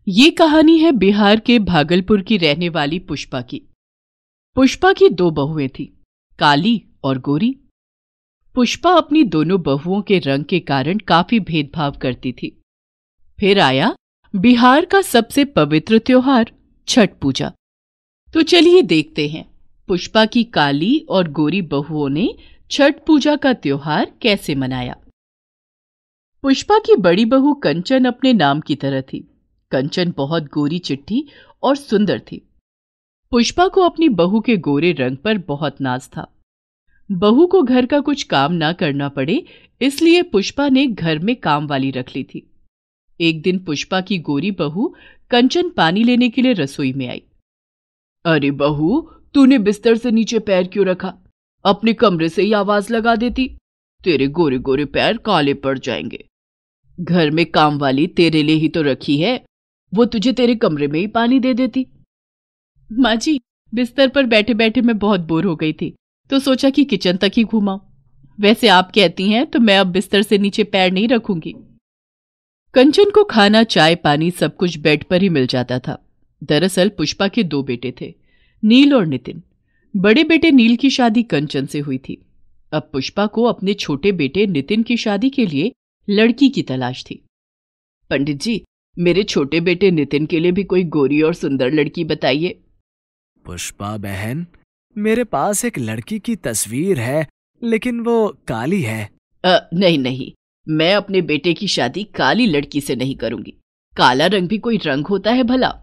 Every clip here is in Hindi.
ये कहानी है बिहार के भागलपुर की रहने वाली पुष्पा की। पुष्पा की दो बहुएं थीं, काली और गोरी। पुष्पा अपनी दोनों बहुओं के रंग के कारण काफी भेदभाव करती थी। फिर आया बिहार का सबसे पवित्र त्योहार छठ पूजा। तो चलिए देखते हैं पुष्पा की काली और गोरी बहुओं ने छठ पूजा का त्योहार कैसे मनाया। पुष्पा की बड़ी बहू कंचन अपने नाम की तरह थी। कंचन बहुत गोरी चिट्ठी और सुंदर थी। पुष्पा को अपनी बहू के गोरे रंग पर बहुत नाज था। बहू को घर का कुछ काम ना करना पड़े, इसलिए पुष्पा ने घर में काम वाली रख ली थी। एक दिन पुष्पा की गोरी बहू कंचन पानी लेने के लिए रसोई में आई। अरे बहू, तूने बिस्तर से नीचे पैर क्यों रखा? अपने कमरे से ही आवाज लगा देती। तेरे गोरे गोरे पैर काले पड़ जाएंगे। घर में काम वाली तेरे लिए ही तो रखी है, वो तुझे तेरे कमरे में ही पानी दे देती। माँ जी, बिस्तर पर बैठे बैठे मैं बहुत बोर हो गई थी, तो सोचा कि किचन तक ही घूमाऊं। वैसे आप कहती हैं तो मैं अब बिस्तर से नीचे पैर नहीं रखूंगी। कंचन को खाना, चाय, पानी सब कुछ बेड पर ही मिल जाता था। दरअसल पुष्पा के दो बेटे थे, नील और नितिन। बड़े बेटे नील की शादी कंचन से हुई थी। अब पुष्पा को अपने छोटे बेटे नितिन की शादी के लिए लड़की की तलाश थी। पंडित जी, मेरे छोटे बेटे नितिन के लिए भी कोई गोरी और सुंदर लड़की बताइए। पुष्पा बहन, मेरे पास एक लड़की की तस्वीर है, लेकिन वो काली है। नहीं नहीं, मैं अपने बेटे की शादी काली लड़की से नहीं करूंगी। काला रंग भी कोई रंग होता है भला?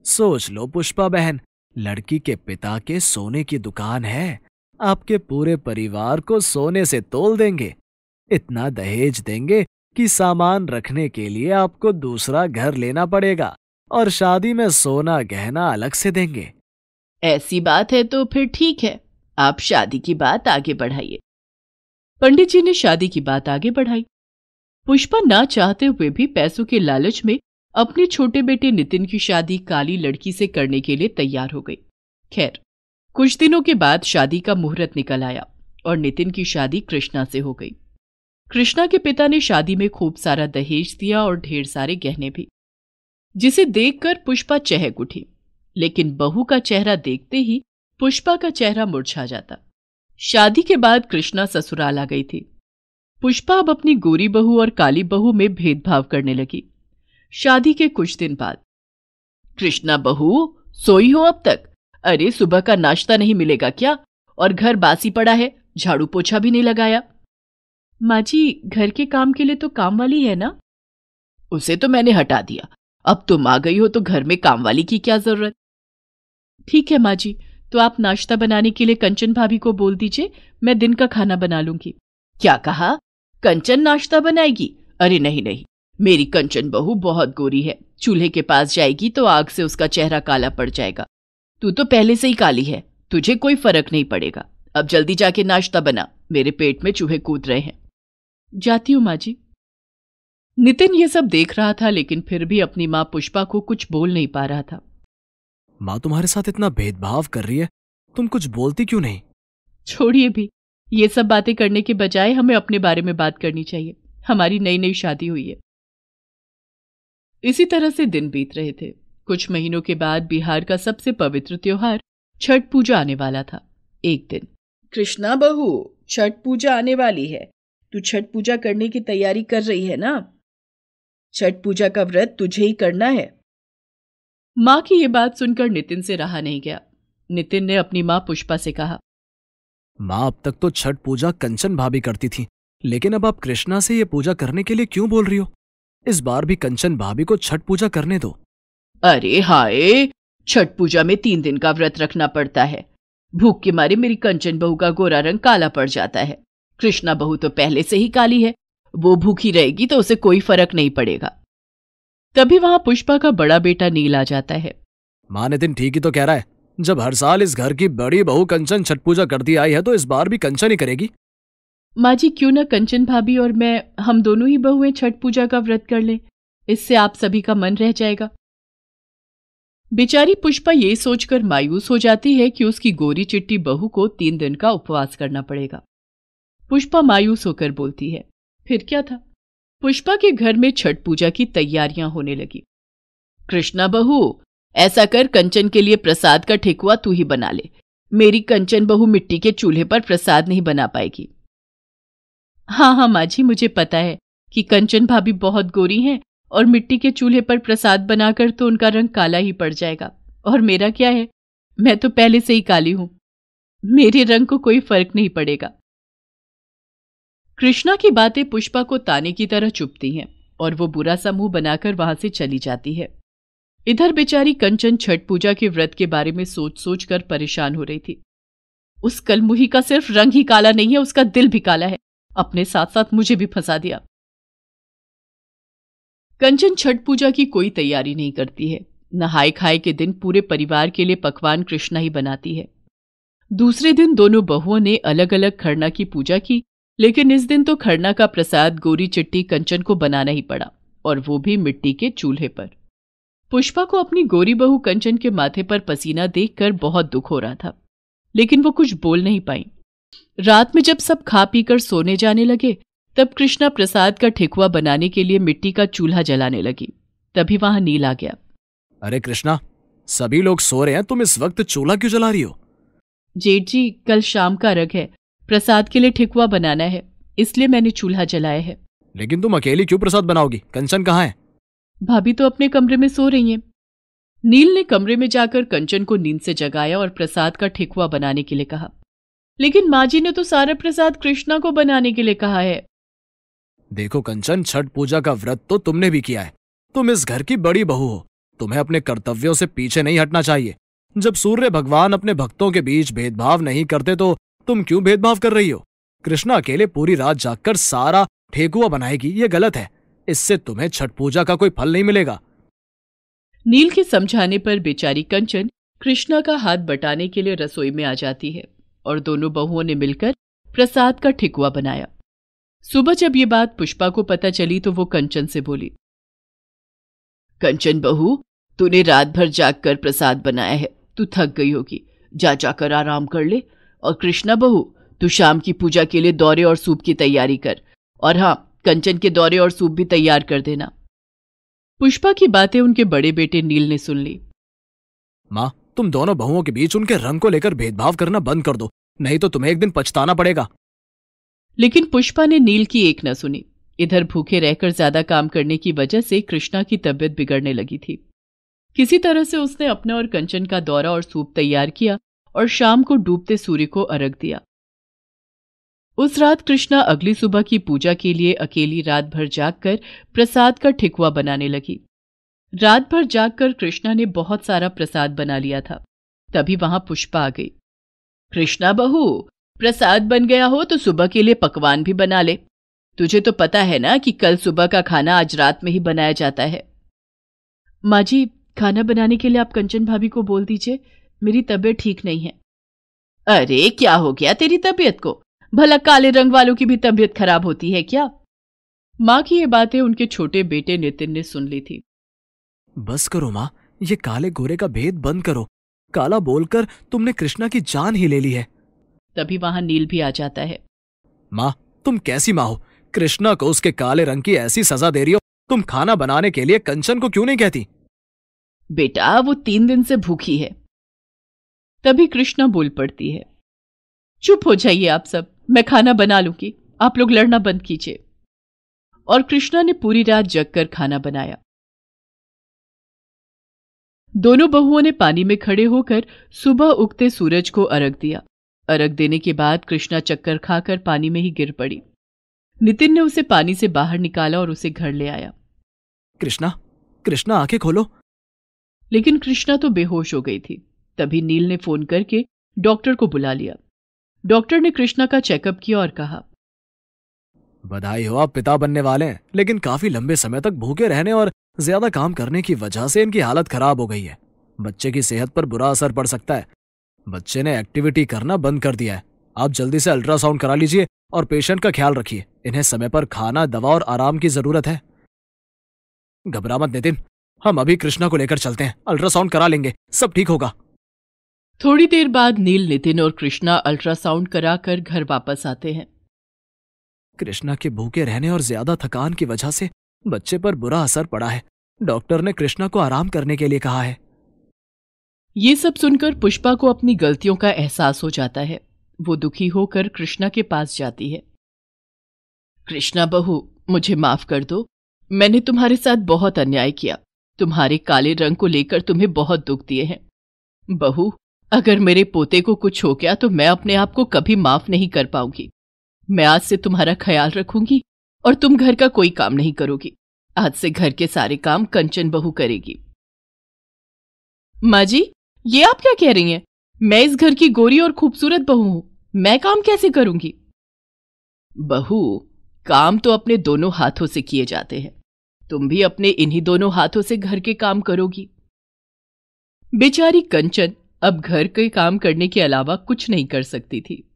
सोच लो पुष्पा बहन, लड़की के पिता के सोने की दुकान है। आपके पूरे परिवार को सोने से तोल देंगे। इतना दहेज देंगे कि सामान रखने के लिए आपको दूसरा घर लेना पड़ेगा, और शादी में सोना गहना अलग से देंगे। ऐसी बात है तो फिर ठीक है, आप शादी की बात आगे बढ़ाइए। पंडित जी ने शादी की बात आगे बढ़ाई। पुष्पा ना चाहते हुए भी पैसों के लालच में अपने छोटे बेटे नितिन की शादी काली लड़की से करने के लिए तैयार हो गई। खैर, कुछ दिनों के बाद शादी का मुहूर्त निकल आया और नितिन की शादी कृष्णा से हो गई। कृष्णा के पिता ने शादी में खूब सारा दहेज दिया और ढेर सारे गहने भी, जिसे देखकर पुष्पा चहक उठी। लेकिन बहू का चेहरा देखते ही पुष्पा का चेहरा मुरझा जाता। शादी के बाद कृष्णा ससुराल आ गई थी। पुष्पा अब अपनी गोरी बहू और काली बहू में भेदभाव करने लगी। शादी के कुछ दिन बाद, कृष्णा बहू, सोई हो अब तक? अरे सुबह का नाश्ता नहीं मिलेगा क्या? और घर बासी पड़ा है, झाड़ू पोछा भी नहीं लगाया। माँ जी, घर के काम के लिए तो काम वाली है ना? उसे तो मैंने हटा दिया। अब तुम आ गई हो तो घर में काम वाली की क्या जरूरत? ठीक है माँ जी, तो आप नाश्ता बनाने के लिए कंचन भाभी को बोल दीजिए, मैं दिन का खाना बना लूंगी। क्या कहा? कंचन नाश्ता बनाएगी? अरे नहीं नहीं, मेरी कंचन बहू बहुत गोरी है। चूल्हे के पास जाएगी तो आग से उसका चेहरा काला पड़ जाएगा। तू तो पहले से ही काली है, तुझे कोई फर्क नहीं पड़ेगा। अब जल्दी जाके नाश्ता बना, मेरे पेट में चूहे कूद रहे हैं। जाती हूं माँ जी। नितिन ये सब देख रहा था, लेकिन फिर भी अपनी माँ पुष्पा को कुछ बोल नहीं पा रहा था। माँ तुम्हारे साथ इतना भेदभाव कर रही है, तुम कुछ बोलती क्यों नहीं? छोड़िए भी, ये सब बातें करने के बजाय हमें अपने बारे में बात करनी चाहिए। हमारी नई नई शादी हुई है। इसी तरह से दिन बीत रहे थे। कुछ महीनों के बाद बिहार का सबसे पवित्र त्योहार छठ पूजा आने वाला था। एक दिन, कृष्णा बहू, छठ पूजा आने वाली है। तू छठ पूजा करने की तैयारी कर रही है ना? छठ पूजा का व्रत तुझे ही करना है। माँ की ये बात सुनकर नितिन से रहा नहीं गया। नितिन ने अपनी माँ पुष्पा से कहा, माँ, अब तक तो छठ पूजा कंचन भाभी करती थी, लेकिन अब आप कृष्णा से ये पूजा करने के लिए क्यों बोल रही हो? इस बार भी कंचन भाभी को छठ पूजा करने दो। अरे हाय, छठ पूजा में 3 दिन का व्रत रखना पड़ता है। भूख के मारे मेरी कंचन बहू का गोरा रंग काला पड़ जाता है। कृष्णा बहू तो पहले से ही काली है, वो भूखी रहेगी तो उसे कोई फर्क नहीं पड़ेगा। तभी वहां पुष्पा का बड़ा बेटा नील आ जाता है। माँ, नितिन ठीक ही तो कह रहा है। जब हर साल इस घर की बड़ी बहू कंचन छठ पूजा करती आई है, तो इस बार भी कंचन ही करेगी। माँ जी, क्यों ना कंचन भाभी और मैं, हम दोनों ही बहुएं छठ पूजा का व्रत कर लें। इससे आप सभी का मन रह जाएगा। बेचारी पुष्पा ये सोचकर मायूस हो जाती है कि उसकी गोरी चिट्टी बहू को 3 दिन का उपवास करना पड़ेगा। पुष्पा मायूस होकर बोलती है, फिर क्या था? पुष्पा के घर में छठ पूजा की तैयारियां होने लगी। कृष्णा बहू, ऐसा कर, कंचन के लिए प्रसाद का ठेकुआ तू ही बना ले। मेरी कंचन बहू मिट्टी के चूल्हे पर प्रसाद नहीं बना पाएगी। हाँ हाँ माँ जी, मुझे पता है कि कंचन भाभी बहुत गोरी हैं और मिट्टी के चूल्हे पर प्रसाद बनाकर तो उनका रंग काला ही पड़ जाएगा। और मेरा क्या है, मैं तो पहले से ही काली हूं, मेरे रंग को कोई फर्क नहीं पड़ेगा। कृष्णा की बातें पुष्पा को ताने की तरह चुभती हैं और वो बुरा सा मुंह बनाकर वहां से चली जाती है। इधर बेचारी कंचन छठ पूजा के व्रत के बारे में सोच सोच कर परेशान हो रही थी। उस कलमुही का सिर्फ रंग ही काला नहीं है, उसका दिल भी काला है। अपने साथ साथ मुझे भी फंसा दिया। कंचन छठ पूजा की कोई तैयारी नहीं करती है। नहाए खाए के दिन पूरे परिवार के लिए पकवान कृष्णा ही बनाती है। दूसरे दिन दोनों बहुओं ने अलग अलग खरना की पूजा की, लेकिन इस दिन तो खरना का प्रसाद गोरी चिट्टी कंचन को बनाना ही पड़ा, और वो भी मिट्टी के चूल्हे पर। पुष्पा को अपनी गोरी बहू कंचन के माथे पर पसीना देखकर बहुत दुख हो रहा था, लेकिन वो कुछ बोल नहीं पाई। रात में जब सब खा पीकर सोने जाने लगे, तब कृष्णा प्रसाद का ठेकुआ बनाने के लिए मिट्टी का चूल्हा जलाने लगी। तभी वहां नील आ गया। अरे कृष्णा, सभी लोग सो रहे हैं, तुम इस वक्त चूल्हा क्यों जला रही हो? जेठ जी, कल शाम का अर्घ है, प्रसाद के लिए ठेकुआ बनाना है, इसलिए मैंने चूल्हा जलाया है। लेकिन तुम अकेली क्यों प्रसाद बनाओगी? कंचन कहाँ है? भाभी तो अपने कमरे में सो रही हैं। नील ने कमरे में जाकर कंचन को नींद से जगाया और प्रसाद का ठेकुआ बनाने के लिए कहा। लेकिन माँ जी ने तो सारा प्रसाद कृष्णा को बनाने के लिए कहा है। देखो कंचन, छठ पूजा का व्रत तो तुमने भी किया है। तुम इस घर की बड़ी बहू हो, तुम्हें अपने कर्तव्यों से पीछे नहीं हटना चाहिए। जब सूर्य भगवान अपने भक्तों के बीच भेदभाव नहीं करते तो तुम क्यों भेदभाव कर रही हो? कृष्णा अकेले पूरी रात जागकर सारा ठेकुआ बनाएगी, ये गलत है। इससे तुम्हें छठ पूजा का कोई फल नहीं मिलेगा। नील के समझाने पर बेचारी कंचन कृष्णा का हाथ बटाने के लिए रसोई में आ जाती है और दोनों बहुओं ने मिलकर प्रसाद का ठेकुआ बनाया। सुबह जब ये बात पुष्पा को पता चली तो वो कंचन से बोली, कंचन बहू, तूने रात भर जागकर प्रसाद बनाया है, तू थक गई होगी, जा जाकर आराम कर ले। और कृष्णा बहू, तू शाम की पूजा के लिए दौरे और सूप की तैयारी कर, और हाँ, कंचन के दौरे और सूप भी तैयार कर देना। पुष्पा की बातें उनके बड़े बेटे नील ने सुन ली। माँ, तुम दोनों बहुओं के बीच उनके रंग को लेकर भेदभाव करना बंद कर दो, नहीं तो तुम्हें एक दिन पछताना पड़ेगा। लेकिन पुष्पा ने नील की एक न सुनी। इधर भूखे रहकर ज्यादा काम करने की वजह से कृष्णा की तबीयत बिगड़ने लगी थी। किसी तरह से उसने अपने और कंचन का दौरा और सूप तैयार किया और शाम को डूबते सूर्य को अर्घ दिया। उस रात कृष्णा अगली सुबह की पूजा के लिए अकेली रात भर जागकर प्रसाद का ठेकुआ बनाने लगी। रात भर जागकर कृष्णा ने बहुत सारा प्रसाद बना लिया था। तभी वहां पुष्पा आ गई। कृष्णा बहू, प्रसाद बन गया हो तो सुबह के लिए पकवान भी बना ले। तुझे तो पता है ना कि कल सुबह का खाना आज रात में ही बनाया जाता है। माँ जी, खाना बनाने के लिए आप कंचन भाभी को बोल दीजिए, मेरी तबीयत ठीक नहीं है। अरे क्या हो गया तेरी तबीयत को? भला काले रंग वालों की भी तबीयत खराब होती है क्या? माँ की ये बातें उनके छोटे बेटे नितिन ने सुन ली थी। बस करो माँ, ये काले गोरे का भेद बंद करो। काला बोलकर तुमने कृष्णा की जान ही ले ली है। तभी वहां नील भी आ जाता है। माँ, तुम कैसी माँ हो? कृष्णा को उसके काले रंग की ऐसी सजा दे रही हो, तुम खाना बनाने के लिए कंचन को क्यों नहीं कहती? बेटा, वो 3 दिन से भूखी है। तभी कृष्णा बोल पड़ती है, चुप हो जाइए आप सब, मैं खाना बना लूंगी, आप लोग लड़ना बंद कीजिए। और कृष्णा ने पूरी रात जगकर खाना बनाया। दोनों बहुओं ने पानी में खड़े होकर सुबह उगते सूरज को अर्घ दिया। अर्घ देने के बाद कृष्णा चक्कर खाकर पानी में ही गिर पड़ी। नितिन ने उसे पानी से बाहर निकाला और उसे घर ले आया। कृष्णा, कृष्णा आंखें खोलो। लेकिन कृष्णा तो बेहोश हो गई थी। तभी नील ने फोन करके डॉक्टर को बुला लिया। डॉक्टर ने कृष्णा का चेकअप किया और कहा, बधाई हो, आप पिता बनने वाले हैं, लेकिन काफी लंबे समय तक भूखे रहने और ज्यादा काम करने की वजह से इनकी हालत खराब हो गई है। बच्चे की सेहत पर बुरा असर पड़ सकता है। बच्चे ने एक्टिविटी करना बंद कर दिया है। आप जल्दी से अल्ट्रासाउंड करा लीजिए और पेशेंट का ख्याल रखिए। इन्हें समय पर खाना, दवा और आराम की जरूरत है। घबरा मत नितिन, हम अभी कृष्णा को लेकर चलते हैं, अल्ट्रासाउंड करा लेंगे, सब ठीक होगा। थोड़ी देर बाद नील, नितिन और कृष्णा अल्ट्रासाउंड कराकर घर वापस आते हैं। कृष्णा के भूखे रहने और ज्यादा थकान की वजह से बच्चे पर बुरा असर पड़ा है। डॉक्टर ने कृष्णा को आराम करने के लिए कहा है। ये सब सुनकर पुष्पा को अपनी गलतियों का एहसास हो जाता है। वो दुखी होकर कृष्णा के पास जाती है। कृष्णा बहू, मुझे माफ कर दो। मैंने तुम्हारे साथ बहुत अन्याय किया। तुम्हारे काले रंग को लेकर तुम्हें बहुत दुख दिए हैं। बहू, अगर मेरे पोते को कुछ हो गया तो मैं अपने आप को कभी माफ नहीं कर पाऊंगी। मैं आज से तुम्हारा ख्याल रखूंगी और तुम घर का कोई काम नहीं करोगी। आज से घर के सारे काम कंचन बहू करेगी। माँ जी, ये आप क्या कह रही हैं? मैं इस घर की गोरी और खूबसूरत बहू हूं, मैं काम कैसे करूंगी? बहू, काम तो अपने दोनों हाथों से किए जाते हैं। तुम भी अपने इन्हीं दोनों हाथों से घर के काम करोगी। बेचारी कंचन अब घर के काम करने के अलावा कुछ नहीं कर सकती थी।